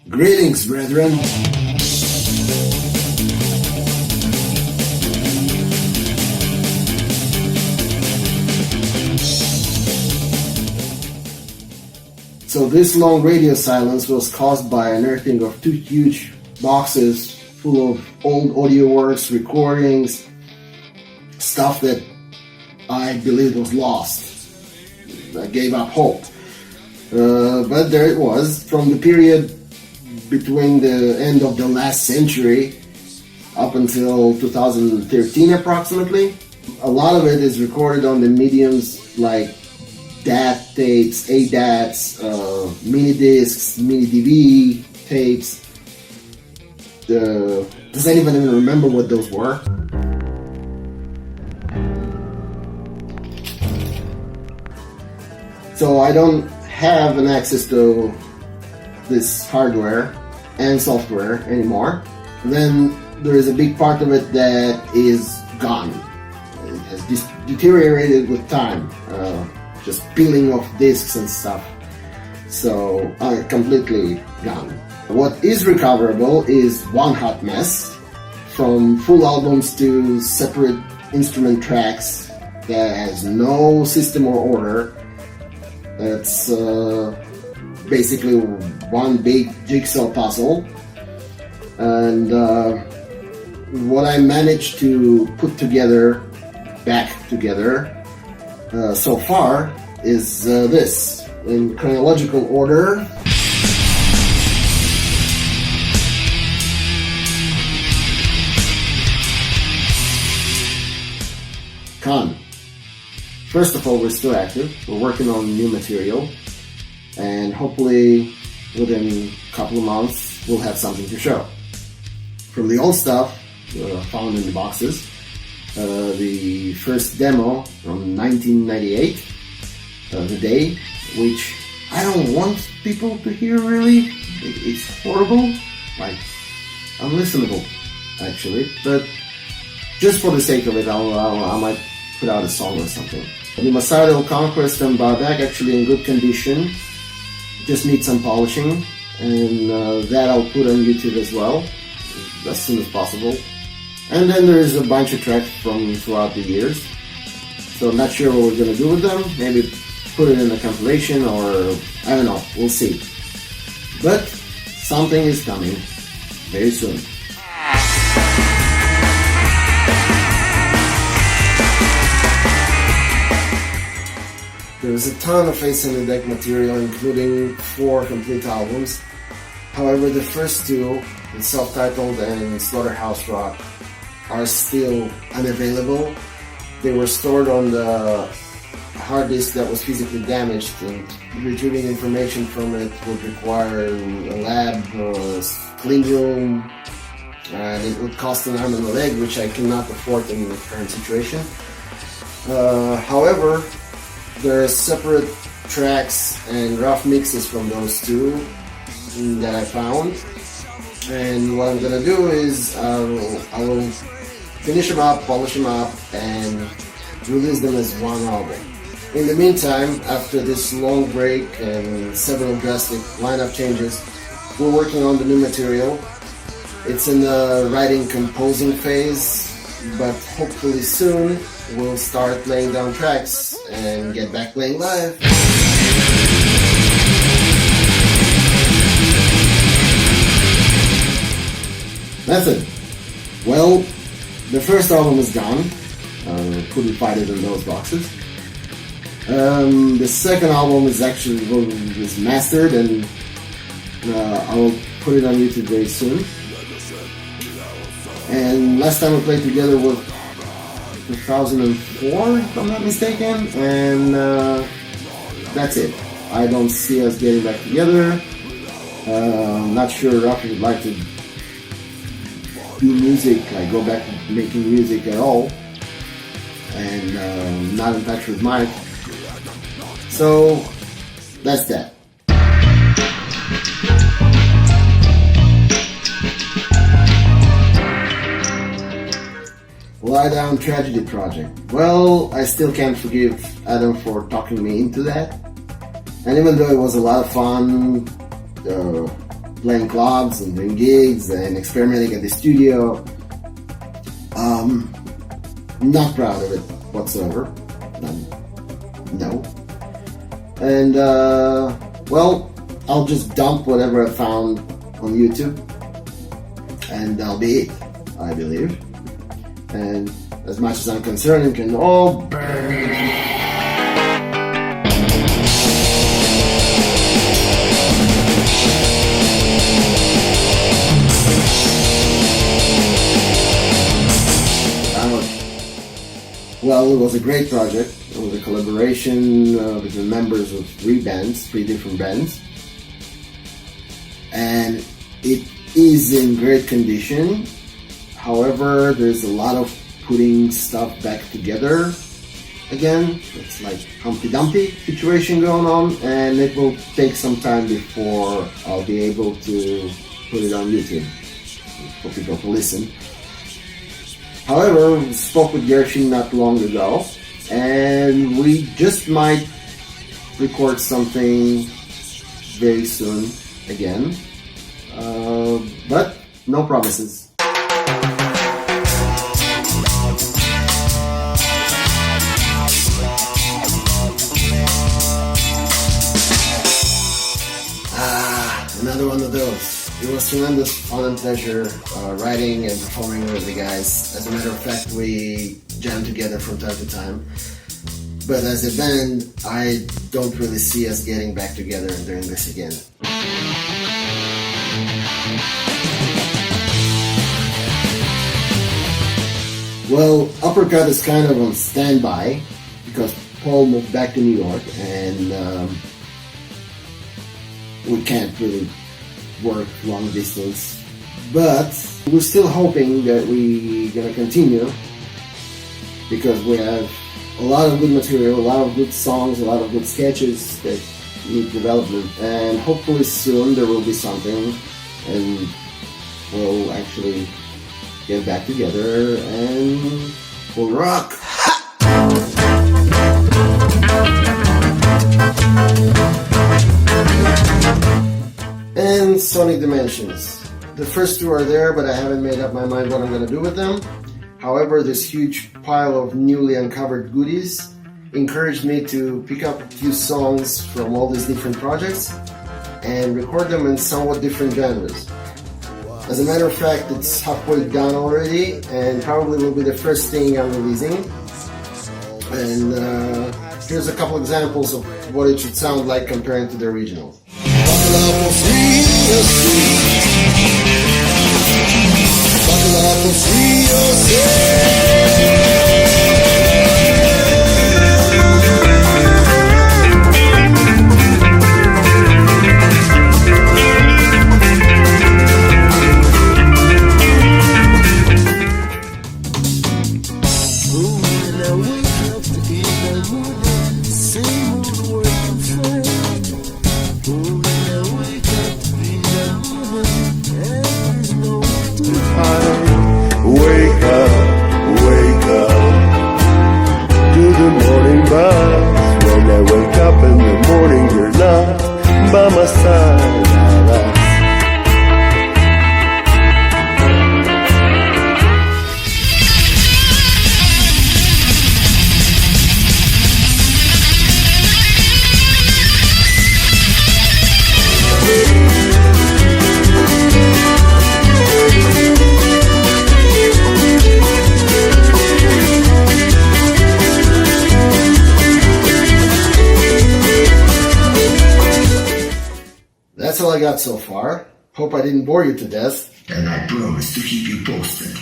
Greetings, brethren. So this long radio silence was caused by unearthing of two huge boxes full of old audio works, recordings, stuff that I believed was lost. I gave up hope. But there it was, from the period between the end of the last century up until 2013 approximately. A lot of it is recorded on the mediums like DAT tapes, ADATs, mini discs, mini DV tapes. Does anyone even remember what those were? So I don't have an access to this hardware and software anymore. Then there is a big part of it that is gone. It has deteriorated with time, just peeling off discs and stuff. So completely gone. What is recoverable is one hot mess, from full albums to separate instrument tracks that has no system or order. It's basically one big jigsaw puzzle, and what I managed to put back together so far is this, in chronological order. Con. First of all, we're still active. We're working on new material, and hopefully within a couple of months we'll have something to show. From the old stuff found in the boxes, the first demo from 1998, The Day, which I don't want people to hear really. It's horrible, like unlistenable actually, but just for the sake of it, I might put out a song or something. The Homicidal Conquest and Bardak actually in good condition, just need some polishing, and that I'll put on YouTube as well as soon as possible. And then there's a bunch of tracks from throughout the years, so I'm not sure what we're going to do with them. Maybe put it in a compilation, or I don't know, we'll see. But something is coming very soon. There's a ton of Face in the Deck material, including 4 complete albums. However, the first 2, the self-titled and Slaughterhouse Rock, are still unavailable. They were stored on the hard disk that was physically damaged, and retrieving information from it would require a lab or a clean room, and it would cost an arm and a leg, which I cannot afford in the current situation. However, there are separate tracks and rough mixes from those 2 that I found, and what I'm gonna do is I will finish them up, polish them up, and release them as one album. In the meantime, after this long break and several drastic lineup changes, we're working on the new material. It's in the writing composing phase, but hopefully soon we'll start laying down tracks and get back playing live. Method. Well, the first album is gone. Couldn't find it in those boxes. The second album is actually mastered, and I will put it on YouTube very soon. And last time we played together was 2004, if I'm not mistaken, and that's it. I don't see us getting back together. I'm not sure Rafi would like to do music, like go back to making music at all, and not in touch with Mike. So that's that. Lie Down Tragedy Project. Well, I still can't forgive Adam for talking me into that. And even though it was a lot of fun, playing clubs and doing gigs and experimenting at the studio. Not proud of it whatsoever. No. And, well, I'll just dump whatever I found on YouTube, and that'll be it, I believe. And as much as I'm concerned, it can all burn. Well, it was a great project. It was a collaboration between members of three different bands. And it is in great condition. However, there's a lot of putting stuff back together again. It's like Humpty Dumpty situation going on, and it will take some time before I'll be able to put it on YouTube for people to listen. However, we spoke with Gershon not long ago, and we just might record something very soon again, but no promises. Another one of those. It was tremendous fun and pleasure writing and performing with the guys. As a matter of fact, we jam together from time to time. But as a band, I don't really see us getting back together and doing this again. Well, Uppercut is kind of on standby because Paul moved back to New York, and we can't really work long distance, but we're still hoping that we're gonna continue because we have a lot of good material, a lot of good songs, a lot of good sketches that need development, and hopefully soon there will be something and we'll actually get back together and we'll rock. And Sonic Dimensions. The first two are there, but I haven't made up my mind what I'm going to do with them. However, this huge pile of newly uncovered goodies encouraged me to pick up a few songs from all these different projects and record them in somewhat different genres. As a matter of fact, it's halfway done already and probably will be the first thing I'm releasing. And here's a couple examples of what it should sound like comparing to the original. Buckle up and free yourself. By my side, That's all I got so far. Hope I didn't bore you to death. And I promise to keep you posted.